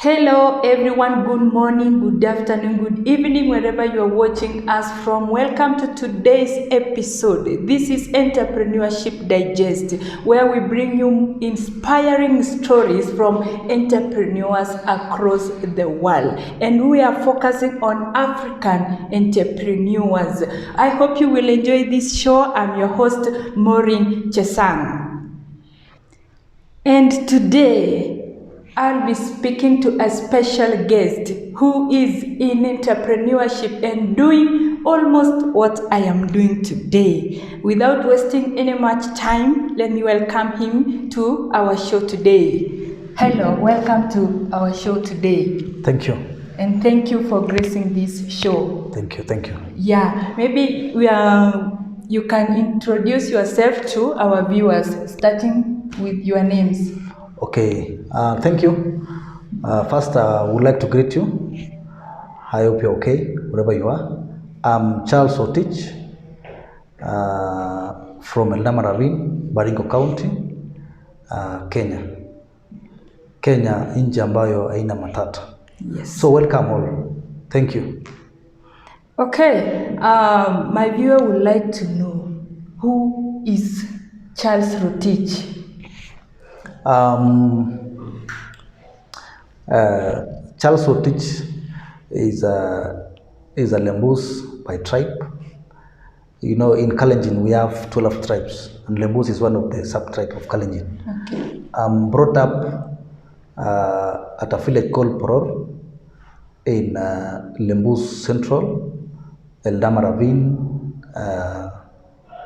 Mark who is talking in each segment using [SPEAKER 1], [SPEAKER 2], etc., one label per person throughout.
[SPEAKER 1] Hello everyone, good morning, good afternoon, good evening, wherever you are watching us from. Welcome to today's episode. This is Entrepreneurship Digest, where we bring you inspiring stories from entrepreneurs across the world. And we are focusing on African entrepreneurs. I hope you will enjoy this show. I'm your host, Maureen Chesang. And today, I'll be speaking to a special guest who is in entrepreneurship and doing almost what I am doing today. Without wasting any much time, let me welcome him to our show today. Hello, welcome to our show today.
[SPEAKER 2] Thank you.
[SPEAKER 1] And thank you for gracing this show.
[SPEAKER 2] Thank you.
[SPEAKER 1] Yeah, maybe you can introduce yourself to our viewers, starting with your names.
[SPEAKER 2] Okay, thank you. First, I would like to greet you. I hope you're okay, wherever you are. I'm Charles Otich from Eldama Ravine, Baringo County, Kenya. Kenya, nchi ambayo haina matata.
[SPEAKER 1] Yes.
[SPEAKER 2] So welcome all. Thank you.
[SPEAKER 1] Okay, my viewer would like to know, who is Charles Rotich?
[SPEAKER 2] Charles Otich is a Lembus by tribe. You know, in Kalenjin we have 12 tribes, and Lembus is one of the sub-tribes of Kalenjin.
[SPEAKER 1] Okay.
[SPEAKER 2] I'm brought up at a village called Poror in Lembus Central, Eldama Ravine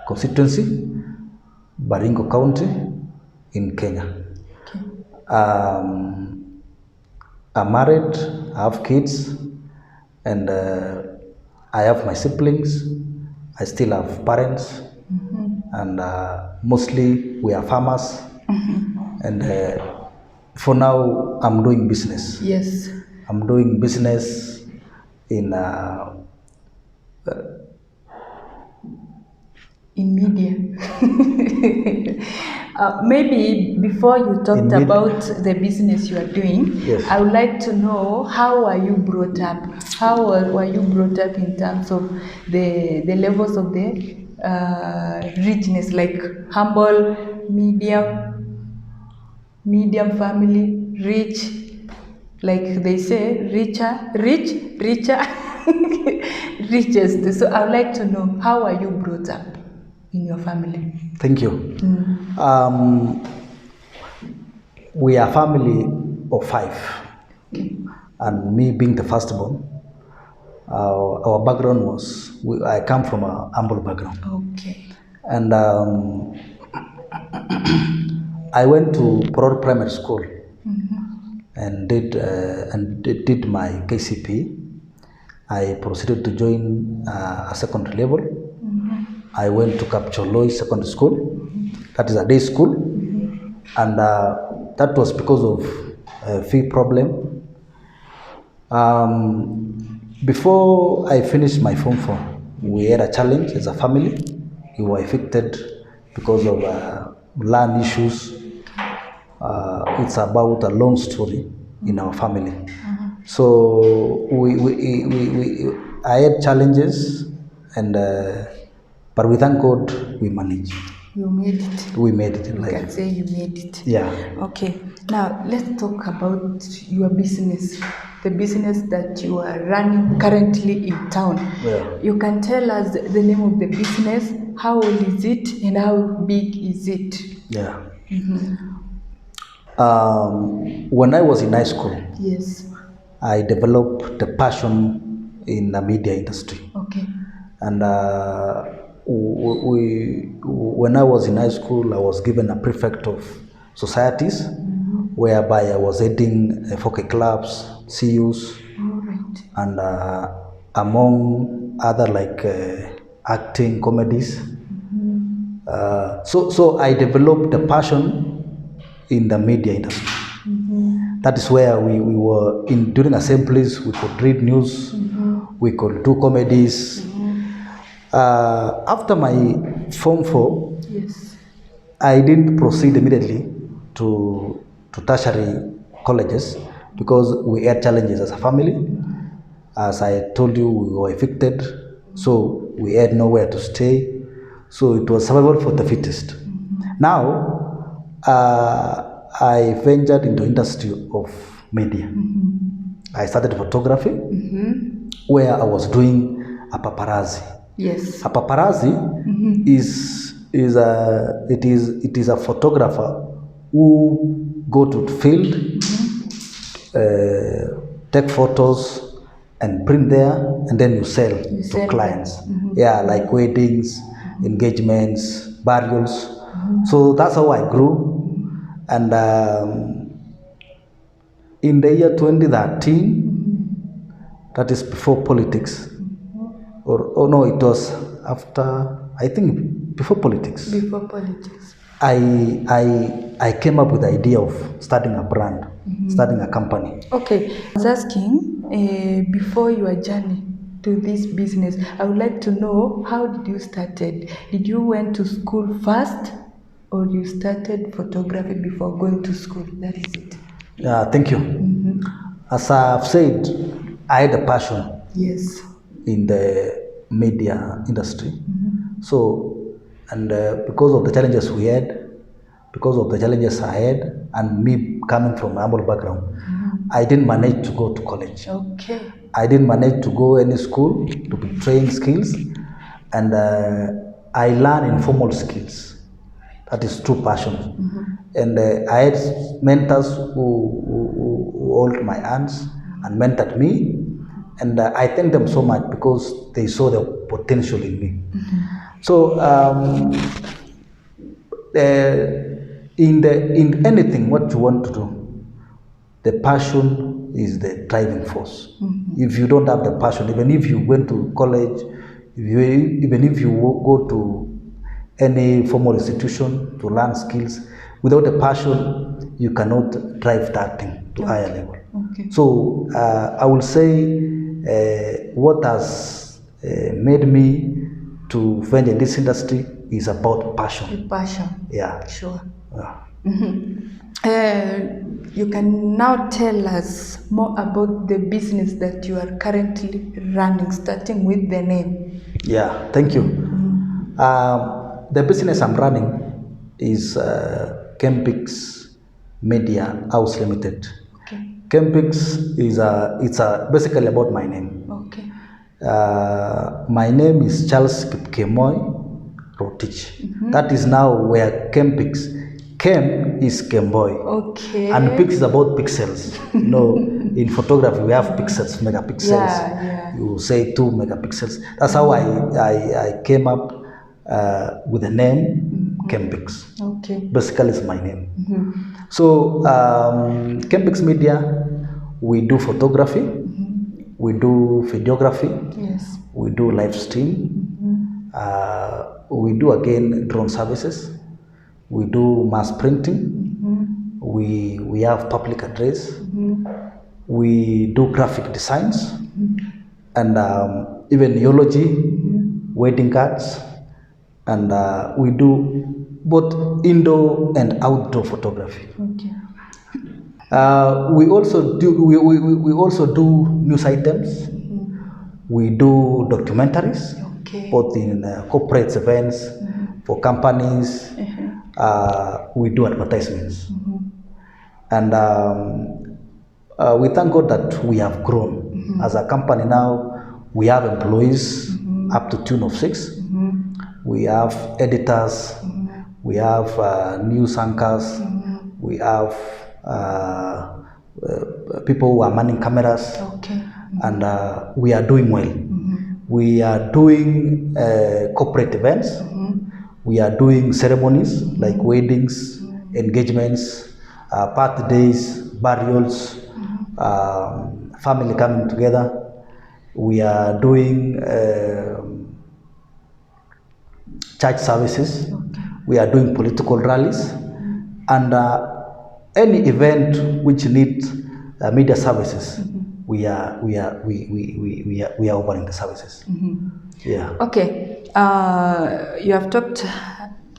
[SPEAKER 2] constituency, Baringo County in Kenya. Okay. I'm married, I have kids, and I have my siblings. I still have parents, and mostly we are farmers. And for now, I'm doing business.
[SPEAKER 1] Yes.
[SPEAKER 2] I'm doing business in
[SPEAKER 1] media. Maybe before you talked about the business you are doing,
[SPEAKER 2] yes,
[SPEAKER 1] I would like to know, how are you brought up? How were you brought up in terms of the levels of the richness, like humble, medium family, rich, like they say, richer, richest. So I would like to know, how are you brought up in your family?
[SPEAKER 2] Thank you. We are a family of 5, and me being the firstborn. Our background was, I come from a humble background.
[SPEAKER 1] Okay.
[SPEAKER 2] And I went to Poror Primary School and did my KCP. I proceeded to join a secondary level. I went to Kapcholoi Secondary School. That is a day school. And that was because of a fee problem. Before I finished my Form 4, we had a challenge as a family. We were affected because of land issues. It's about a long story in our family. So I had challenges, and but we thank God we managed.
[SPEAKER 1] You made it.
[SPEAKER 2] We made it in life.
[SPEAKER 1] You can say you made it.
[SPEAKER 2] Yeah.
[SPEAKER 1] Okay. Now let's talk about your business, the business that you are running currently in town.
[SPEAKER 2] Yeah.
[SPEAKER 1] You can tell us the name of the business, how old is it, and how big is it?
[SPEAKER 2] Yeah. When I was in high school,
[SPEAKER 1] yes,
[SPEAKER 2] I developed the passion in the media industry.
[SPEAKER 1] Okay.
[SPEAKER 2] And when I was in high school, I was given a prefect of societies, whereby I was heading 4K clubs, CUs, and among other like acting, comedies. So I developed the passion in the media industry. That is where we were during assemblies. We could read news, we could do comedies. After my Form 4,
[SPEAKER 1] yes,
[SPEAKER 2] I didn't proceed immediately to tertiary colleges, because we had challenges as a family. As I told you, we were evicted, so we had nowhere to stay. So it was survival for the fittest. Now, I ventured into industry of media. I started photography, where I was doing a paparazzi.
[SPEAKER 1] Yes.
[SPEAKER 2] A paparazzi is a photographer who go to the field, take photos and print there, and then you sell to clients. Yeah, like weddings, engagements, burials. So that's how I grew. And in the year 2013, that is before politics, or no, it was after, I think before politics.
[SPEAKER 1] Before politics.
[SPEAKER 2] I came up with the idea of starting a brand, starting a company.
[SPEAKER 1] Okay, I was asking, before your journey to this business, I would like to know, how did you started? Did you went to school first, or you started photography before going to school? That is it.
[SPEAKER 2] Yeah, thank you. As I've said, I had a passion.
[SPEAKER 1] Yes.
[SPEAKER 2] In the media industry. So, and because of the challenges we had, because of the challenges I had, and me coming from a humble background, I didn't manage to go to college.
[SPEAKER 1] Okay.
[SPEAKER 2] I didn't manage to go any school to be trained skills, and I learned informal skills. That is true passion. And I had mentors who held my hands and mentored me, and I thank them so much because they saw the potential in me. So in anything what you want to do, the passion is the driving force. If you don't have the passion, even if you went to college, even if you go to any formal institution to learn skills, without the passion, you cannot drive that thing to higher level.
[SPEAKER 1] Okay.
[SPEAKER 2] So I will say what has made me to venture in this industry is about passion.
[SPEAKER 1] Passion.
[SPEAKER 2] Yeah.
[SPEAKER 1] Sure.
[SPEAKER 2] Yeah.
[SPEAKER 1] You can now tell us more about the business that you are currently running, starting with the name.
[SPEAKER 2] Yeah, thank you. The business I'm running is Kempix Media House Limited.
[SPEAKER 1] Okay.
[SPEAKER 2] Kempix is basically about my name.
[SPEAKER 1] Okay.
[SPEAKER 2] My name is Charles Kemboi Rotich. That is now where Kempix. Kem is Kemboi.
[SPEAKER 1] Okay.
[SPEAKER 2] And Pix is about pixels. You know, in photography we have pixels, megapixels.
[SPEAKER 1] Yeah.
[SPEAKER 2] You say 2 megapixels. That's how I came up with the name Kempix.
[SPEAKER 1] Okay.
[SPEAKER 2] Basically, it's my name. So Kempix Media, we do photography, we do videography,
[SPEAKER 1] Yes.
[SPEAKER 2] we do live stream, we do again drone services, we do mass printing, we have public address, we do graphic designs, and even neology, wedding cards, and we do both indoor and outdoor photography.
[SPEAKER 1] Okay.
[SPEAKER 2] We also do news items. We do documentaries,
[SPEAKER 1] Okay.
[SPEAKER 2] both in corporate events, for companies. We do advertisements, and we thank God that we have grown as a company. Now we have employees up to tune of 6. We have editors. We have news anchors. We have people who are manning cameras.
[SPEAKER 1] Okay.
[SPEAKER 2] And we are doing well. We are doing corporate events. We are doing ceremonies like weddings, engagements, birthdays, burials, family coming together. We are doing church services. We are doing political rallies, and any event which needs media services, we are offering the services. Yeah.
[SPEAKER 1] Okay. You have talked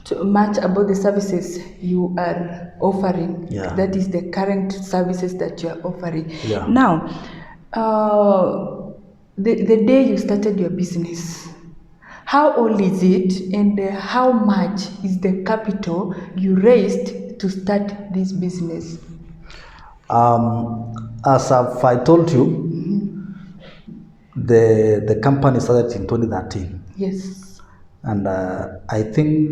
[SPEAKER 1] to much about the services you are offering.
[SPEAKER 2] Yeah.
[SPEAKER 1] That is the current services that you are offering.
[SPEAKER 2] Yeah.
[SPEAKER 1] Now, the day you started your business, how old is it, and how much is the capital you raised to start this business?
[SPEAKER 2] As I told you, the company started in 2013.
[SPEAKER 1] Yes.
[SPEAKER 2] And I think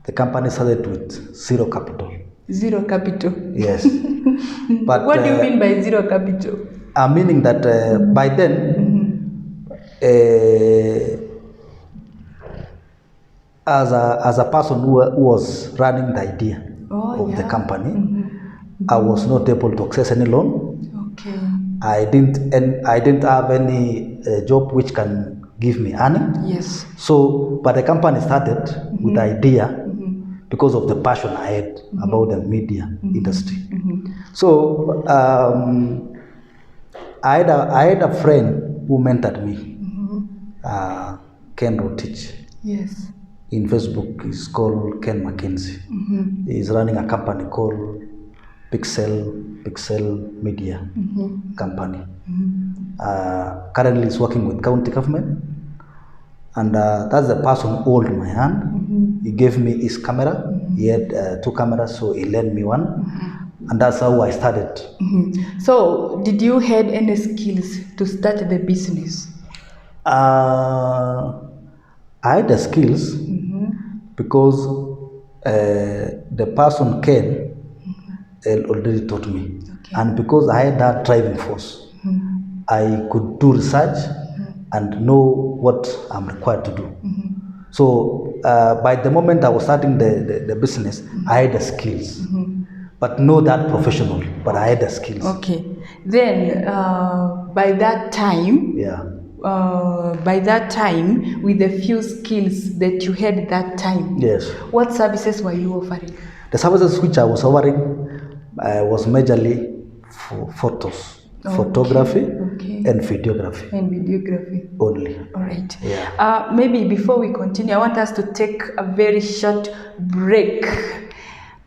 [SPEAKER 2] the company started with zero capital.
[SPEAKER 1] Zero capital.
[SPEAKER 2] Yes. But
[SPEAKER 1] what do you mean by zero capital?
[SPEAKER 2] I'm meaning that by then, as a person who was running the idea of the company, I was not able to access any loan.
[SPEAKER 1] Okay.
[SPEAKER 2] I didn't have any job which can give me earning.
[SPEAKER 1] Yes.
[SPEAKER 2] So, but the company started with the idea because of the passion I had about the media industry. So, I had a friend who mentored me, Ken Rotich.
[SPEAKER 1] Yes.
[SPEAKER 2] In Facebook, he's called Ken Mackenzie. He's running a company called Pixel Media Company. Currently, he's working with county government, and that's the person who held my hand. He gave me his camera. He had 2 cameras, so he lent me one, and that's how I started.
[SPEAKER 1] So, did you have any skills to start the business?
[SPEAKER 2] I had the skills because the person Ken already taught me, and because I had that driving force, I could do research and know what I'm required to do. So by the moment I was starting the business, I had the skills, but not that professional, but I had the skills.
[SPEAKER 1] Okay. Then by that time, with the few skills that you had that time,
[SPEAKER 2] yes,
[SPEAKER 1] what services were you offering?
[SPEAKER 2] The services which I was offering was majorly for photos, photography, and videography.
[SPEAKER 1] And videography.
[SPEAKER 2] Only.
[SPEAKER 1] All right.
[SPEAKER 2] Yeah.
[SPEAKER 1] Maybe before we continue, I want us to take a very short break.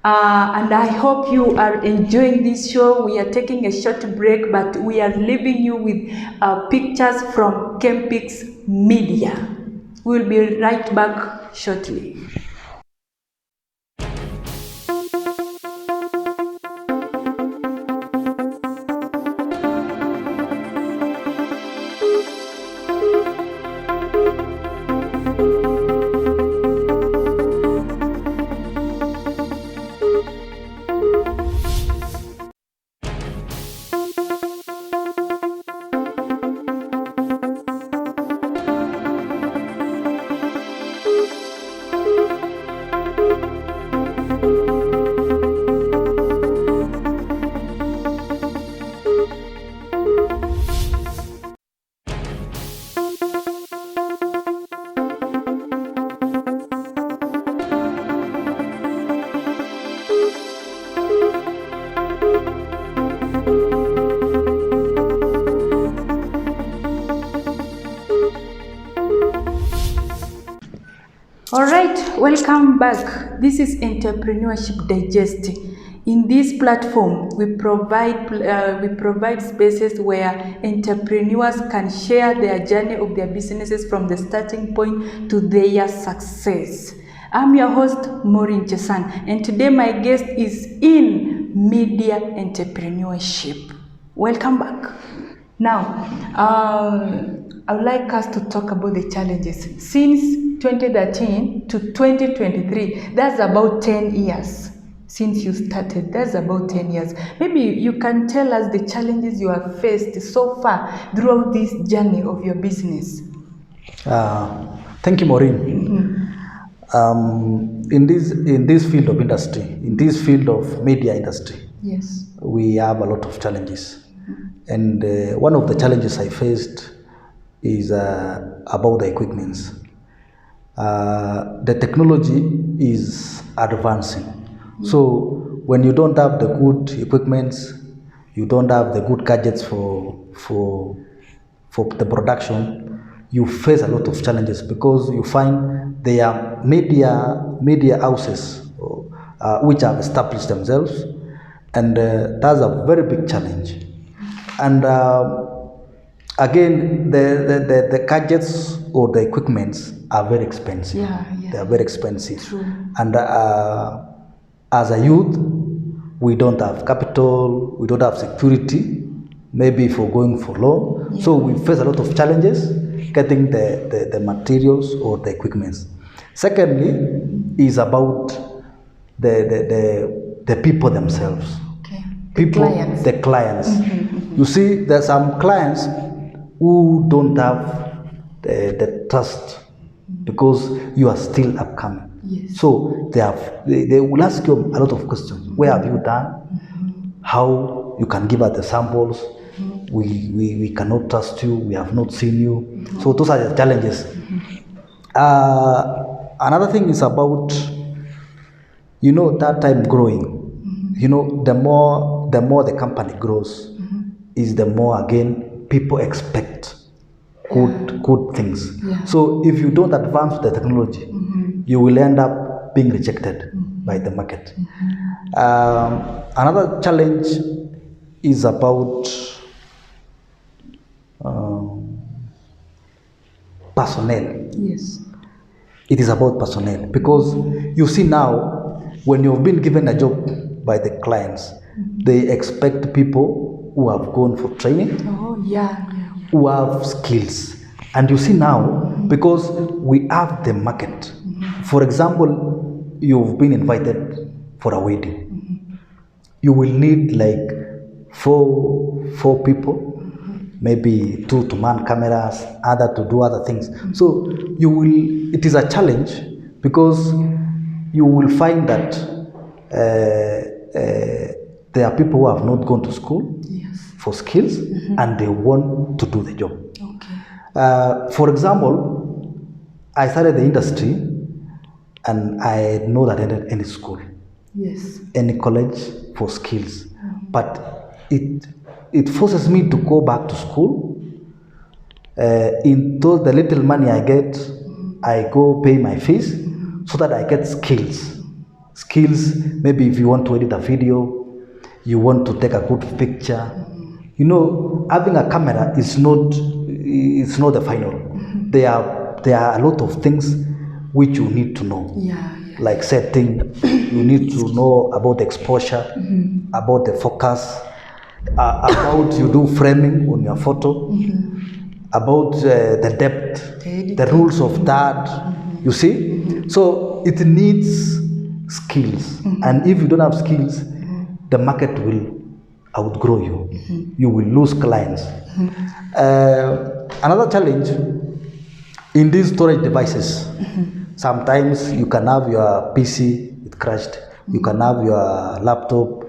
[SPEAKER 1] And I hope you are enjoying this show. We are taking a short break, but we are leaving you with pictures from Kempix Media. We'll be right back shortly. Alright, welcome back. This is Entrepreneurship Digest. In this platform, we provide spaces where entrepreneurs can share their journey of their businesses from the starting point to their success. I'm your host, Maureen Chesan, and today my guest is in media entrepreneurship. Welcome back. Now, I would like us to talk about the challenges. Since 2013 to 2023, that's about 10 years since you started. That's about 10 years. Maybe you can tell us the challenges you have faced so far throughout this journey of your business.
[SPEAKER 2] Thank you, Maureen. In this field of industry, in this field of media industry,
[SPEAKER 1] yes,
[SPEAKER 2] we have a lot of challenges. And one of the challenges I faced is about the equipments. The technology is advancing. So when you don't have the good equipments, you don't have the good gadgets for the production, you face a lot of challenges because you find there are media houses which have established themselves, and that's a very big challenge. And again, the gadgets or the equipments are very expensive. They are very expensive.
[SPEAKER 1] True.
[SPEAKER 2] And as a youth, we don't have capital, we don't have security, maybe for going for loan. So we face a lot of challenges getting the materials or the equipments. Secondly, is about the people themselves.
[SPEAKER 1] Okay.
[SPEAKER 2] The clients. You see, there are some clients who don't have the trust because you are still upcoming.
[SPEAKER 1] Yes.
[SPEAKER 2] So they will ask you a lot of questions. Where have you done? How you can give us the samples? We cannot trust you. We have not seen you. So those are the challenges. Another thing is about, that time growing. The more the company grows, is the more again people expect good things. So if you don't advance the technology, you will end up being rejected by the market. Another challenge is about personnel.
[SPEAKER 1] Yes.
[SPEAKER 2] It is about personnel because you see now, when you've been given a job by the clients, they expect people who have gone for training, who have skills. And you see now, because we have the market. For example, you've been invited for a wedding. You will need like four people, maybe 2 to man cameras, other to do other things. So it is a challenge because you will find that there are people who have not gone to school for skills and they want to do the job. Okay. For example, I started the industry and I know that I didn't any school, any college for skills, but it forces me to go back to school. Into the little money I get, I go pay my fees so that I get skills. Skills, maybe if you want to edit a video, you want to take a good picture. Having a camera is not the final. There are a lot of things which you need to know. Like setting, you need to know about the exposure, about the focus, about you do framing on your photo, about the depth, the rules of that. You see? So it needs skills. And if you don't have skills, the market will outgrow you. You will lose clients. Another challenge in these storage devices, sometimes you can have your PC, it crashed. You can have your laptop,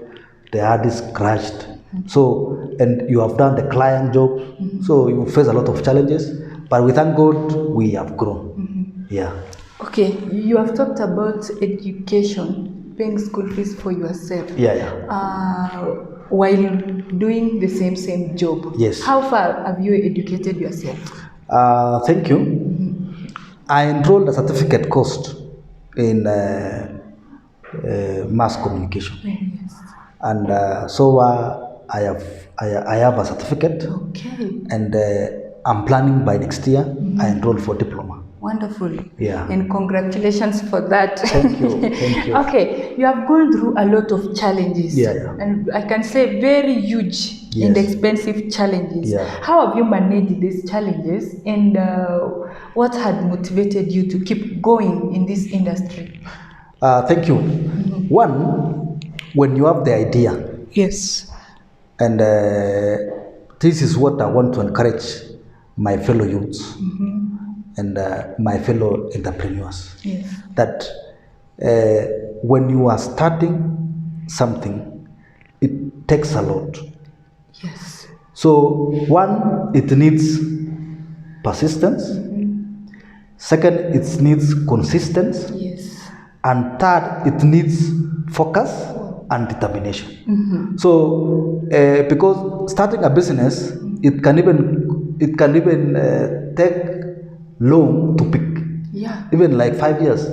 [SPEAKER 2] the hard disk crashed. So, and you have done the client job, so you face a lot of challenges, but we thank God we have grown.
[SPEAKER 1] Okay, you have talked about education, paying school fees for yourself. While doing the same job.
[SPEAKER 2] Yes.
[SPEAKER 1] How far have you educated yourself?
[SPEAKER 2] Thank you. I enrolled a certificate course in mass communication.
[SPEAKER 1] Yes.
[SPEAKER 2] And so I have a certificate.
[SPEAKER 1] Okay.
[SPEAKER 2] And I'm planning by next year I enroll for diploma.
[SPEAKER 1] Wonderful.
[SPEAKER 2] Yeah.
[SPEAKER 1] And congratulations for that.
[SPEAKER 2] Thank you. Thank you.
[SPEAKER 1] Okay, you have gone through a lot of challenges. And I can say very huge and expensive challenges. How have you managed these challenges, and what had motivated you to keep going in this industry?
[SPEAKER 2] Thank you. One, when you have the idea.
[SPEAKER 1] Yes.
[SPEAKER 2] And this is what I want to encourage my fellow youths and my fellow entrepreneurs. That when you are starting something, it takes a lot. So one, it needs persistence. Second, it needs consistency. And third, it needs focus and determination. So because starting a business, it can even take long to pick.
[SPEAKER 1] Yeah.
[SPEAKER 2] Even like 5 years.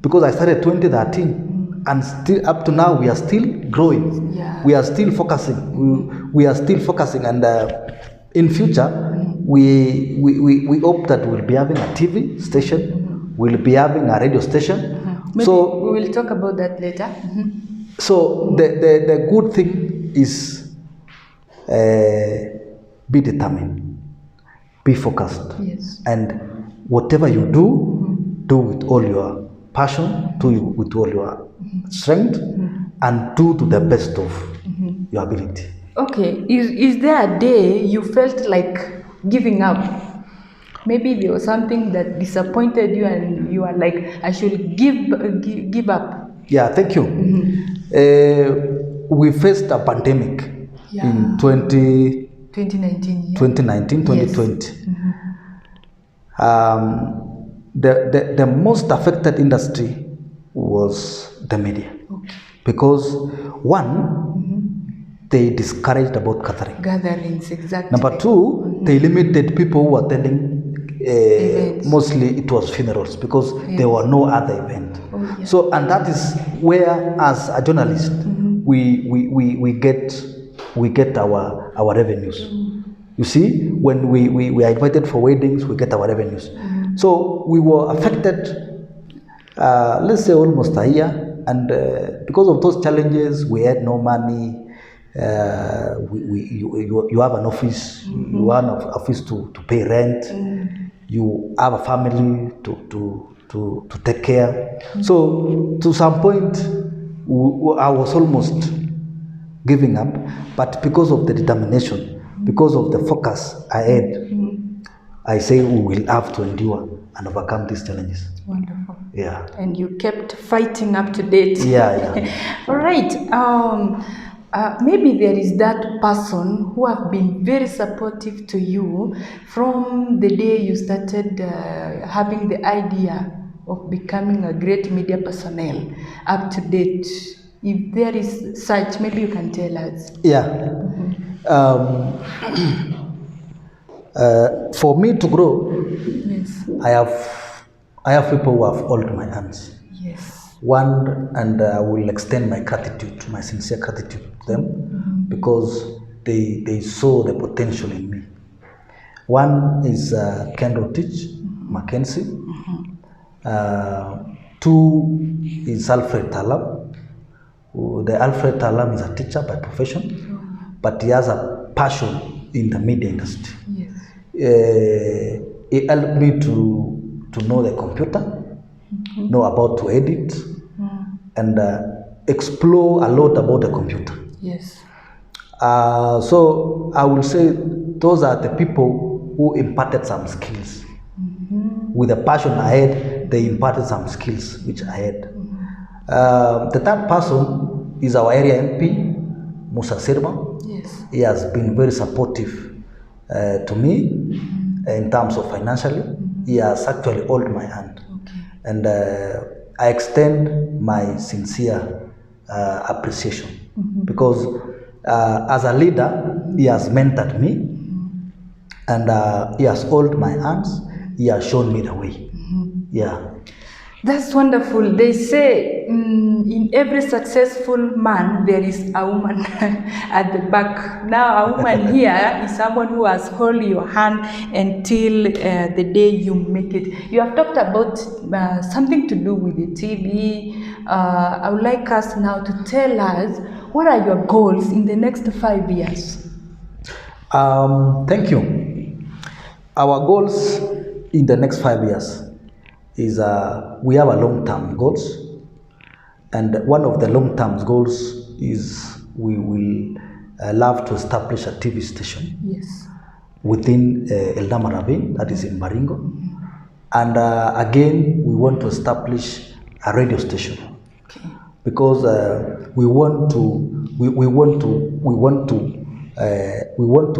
[SPEAKER 2] Because I started 2013 and still up to now we are still growing.
[SPEAKER 1] Yeah.
[SPEAKER 2] We are still focusing. We are still focusing, and in future we hope that we'll be having a TV station, we'll be having a radio station.
[SPEAKER 1] Maybe
[SPEAKER 2] So
[SPEAKER 1] we will talk about that later.
[SPEAKER 2] so the good thing is be determined, be focused,
[SPEAKER 1] Yes.
[SPEAKER 2] and whatever you do with all your passion, do with all your strength, and do to the best of your ability.
[SPEAKER 1] Okay, is there a day you felt like giving up? Maybe there was something that disappointed you and you are like, I should give up.
[SPEAKER 2] Yeah, thank you. We faced a pandemic in
[SPEAKER 1] 2019, yeah.
[SPEAKER 2] 2019, 2020. The most affected industry was the media.
[SPEAKER 1] Okay.
[SPEAKER 2] Because one, they discouraged about
[SPEAKER 1] Gatherings, exactly.
[SPEAKER 2] Number two, they limited people who were attending.
[SPEAKER 1] Events.
[SPEAKER 2] Mostly it was funerals because there were no other event.
[SPEAKER 1] Oh, yeah.
[SPEAKER 2] So, and that is where, as a journalist, we get our revenues. You see, when we are invited for weddings, we get our revenues. So we were affected, let's say almost a year, and because of those challenges, we had no money. You have an office, you have an office to pay rent, you have a family to take care. So to some point, I was almost giving up, but because of the determination, because of the focus I had, I say we will have to endure and overcome these challenges.
[SPEAKER 1] Wonderful.
[SPEAKER 2] Yeah.
[SPEAKER 1] And you kept fighting up to date.
[SPEAKER 2] Yeah.
[SPEAKER 1] All right. Maybe there is that person who have been very supportive to you from the day you started having the idea of becoming a great media personnel up to date. If there is such, maybe you can tell us.
[SPEAKER 2] Yeah. For me to grow,
[SPEAKER 1] Yes.
[SPEAKER 2] I have people who have held my hands.
[SPEAKER 1] Yes.
[SPEAKER 2] One, and I will extend my gratitude, my sincere gratitude to them, because they saw the potential in me. One is Kendall Teach, Mackenzie. Two is Alfred Talam. The Alfred Talam is a teacher by profession, but he has a passion in the media industry.
[SPEAKER 1] Yes.
[SPEAKER 2] He helped me to know the computer, know about to edit, and explore a lot about the computer.
[SPEAKER 1] Yes.
[SPEAKER 2] So I will say those are the people who imparted some skills. With the passion I had, they imparted some skills which I had. The third person is our area MP, Musa Sirma.
[SPEAKER 1] Yes.
[SPEAKER 2] He has been very supportive to me in terms of financially. He has actually held my hand.
[SPEAKER 1] Okay.
[SPEAKER 2] And I extend my sincere appreciation because as a leader, he has mentored me, and he has held my hands. He has shown me the way. Yeah.
[SPEAKER 1] That's wonderful. They say in every successful man, there is a woman at the back. Now, a woman here is someone who has held your hand until the day you make it. You have talked about something to do with the TV. I would like us now to tell us, what are your goals in the next 5 years?
[SPEAKER 2] Thank you. Our goals in the next 5 years is we have a long-term goals, and one of the long-term goals is we will love to establish a TV station.
[SPEAKER 1] Yes.
[SPEAKER 2] Within Eldama Ravine, that is in Baringo, and again we want to establish a radio station.
[SPEAKER 1] Okay.
[SPEAKER 2] Because we want to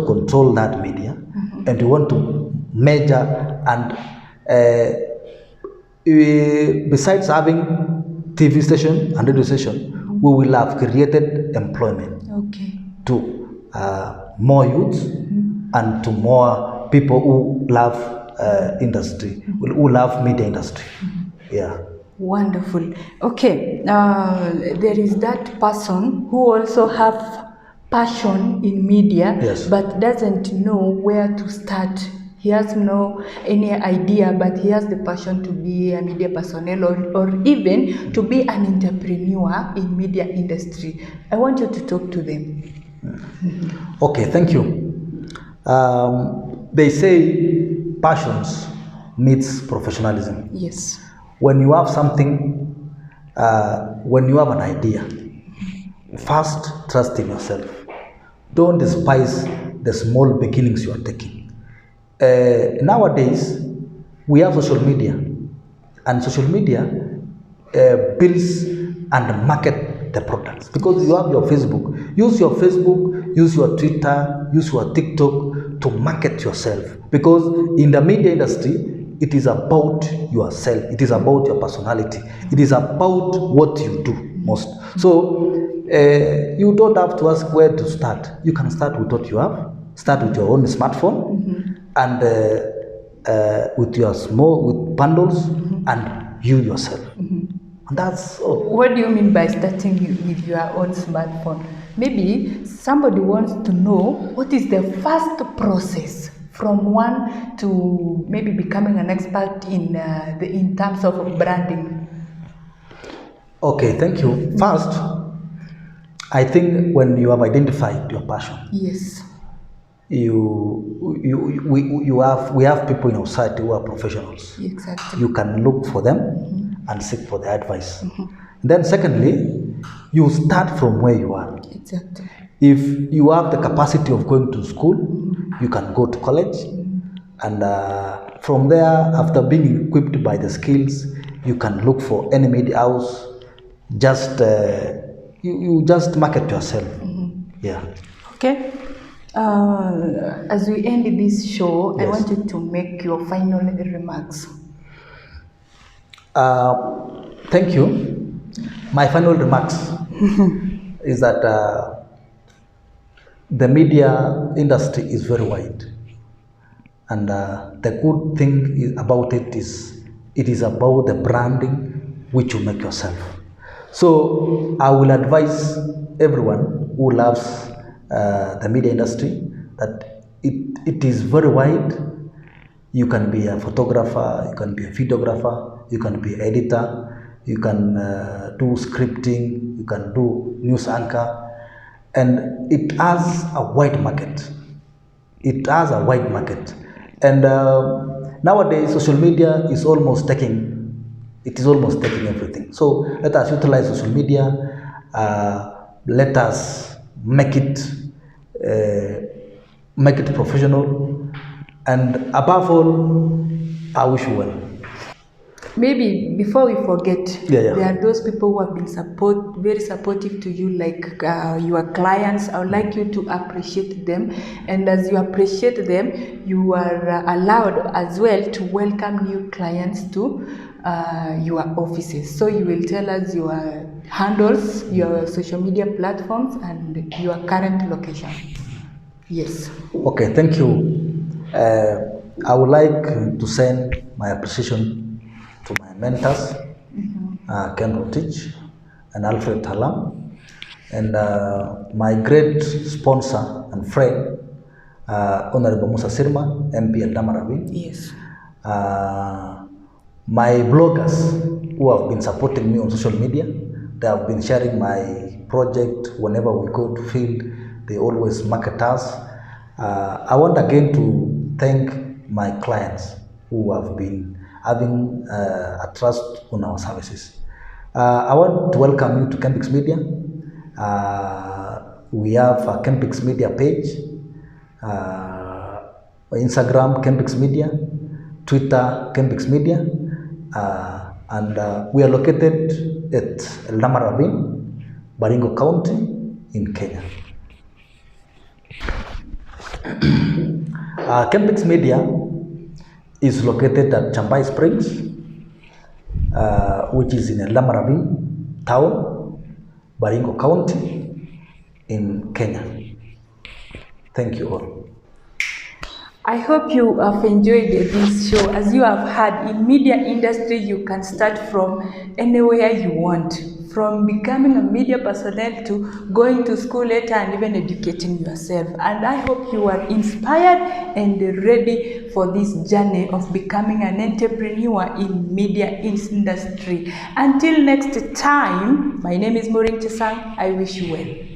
[SPEAKER 2] control that media, and we want to measure and besides having TV station and radio station, we will have created employment to more youths and to more people who love industry, who love media industry. Yeah.
[SPEAKER 1] Wonderful. Okay, there is that person who also have passion in media,
[SPEAKER 2] Yes.
[SPEAKER 1] but doesn't know where to start. He has no any idea, but he has the passion to be a media personnel or even to be an entrepreneur in media industry. I want you to talk to them.
[SPEAKER 2] Okay, thank you. They say passions meets professionalism.
[SPEAKER 1] Yes.
[SPEAKER 2] When you have something, when you have an idea, first trust in yourself. Don't despise the small beginnings you are taking. Nowadays, we have social media, and social media builds and market the products because you have your Facebook. Use your Facebook, use your Twitter, use your TikTok to market yourself because in the media industry, it is about yourself, it is about your personality, it is about what you do most. So you don't have to ask where to start. You can start with what you have. Start with your own smartphone and with your with bundles and you yourself. And that's all.
[SPEAKER 1] What do you mean by starting with your own smartphone? Maybe somebody wants to know what is the first process from one to maybe becoming an expert in terms of branding.
[SPEAKER 2] Okay, thank you. First, I think when you have identified your passion,
[SPEAKER 1] Yes.
[SPEAKER 2] we have people in our society who are professionals.
[SPEAKER 1] Exactly.
[SPEAKER 2] You can look for them and seek for their advice. Then secondly, you start from where you are.
[SPEAKER 1] Exactly.
[SPEAKER 2] If you have the capacity of going to school, you can go to college, and from there, after being equipped by the skills, you can look for any media house. Just you just market yourself. Yeah.
[SPEAKER 1] Okay. As we end this show, I
[SPEAKER 2] Yes.
[SPEAKER 1] want you to make your final remarks.
[SPEAKER 2] Thank you. My final remarks is that the media industry is very wide, and the good thing about it is about the branding which you make yourself. So I will advise everyone who loves the media industry that it is very wide. You can be a photographer, you can be a videographer, you can be an editor, you can do scripting, you can do news anchor, and it has a wide market. It has a wide market, and nowadays social media is almost taking. It is almost taking everything. So let us utilize social media. Let us make it professional, and above all, I wish you well.
[SPEAKER 1] Maybe before we forget,
[SPEAKER 2] Yeah.
[SPEAKER 1] there are those people who have been very supportive to you, like your clients. I would like you to appreciate them, and as you appreciate them, you are allowed as well to welcome new clients to your offices. So you will tell us your handles, your social media platforms, and your current location. Yes.
[SPEAKER 2] Okay, thank you. I would like to send my appreciation to my mentors, Ken Rotich and Alfred Talam, and my great sponsor and friend, Honorable Musa Sirma, MP and Damaravi.
[SPEAKER 1] Yes.
[SPEAKER 2] My bloggers who have been supporting me on social media, they have been sharing my project whenever we go to field. They always market us. I want again to thank my clients who have been having a trust on our services. I want to welcome you to Kempix Media. We have a Kempix Media page, Instagram Kempix Media, Twitter Kempix Media, and we are located at Lamaravin, Baringo County in Kenya. Kempix Media is located at Chambai Springs, which is in Lamaravin town, Baringo County in Kenya. Thank you all.
[SPEAKER 1] I hope you have enjoyed this show. As you have heard, in media industry, you can start from anywhere you want, from becoming a media personnel to going to school later and even educating yourself. And I hope you are inspired and ready for this journey of becoming an entrepreneur in media industry. Until next time, my name is Maureen Chesang. I wish you well.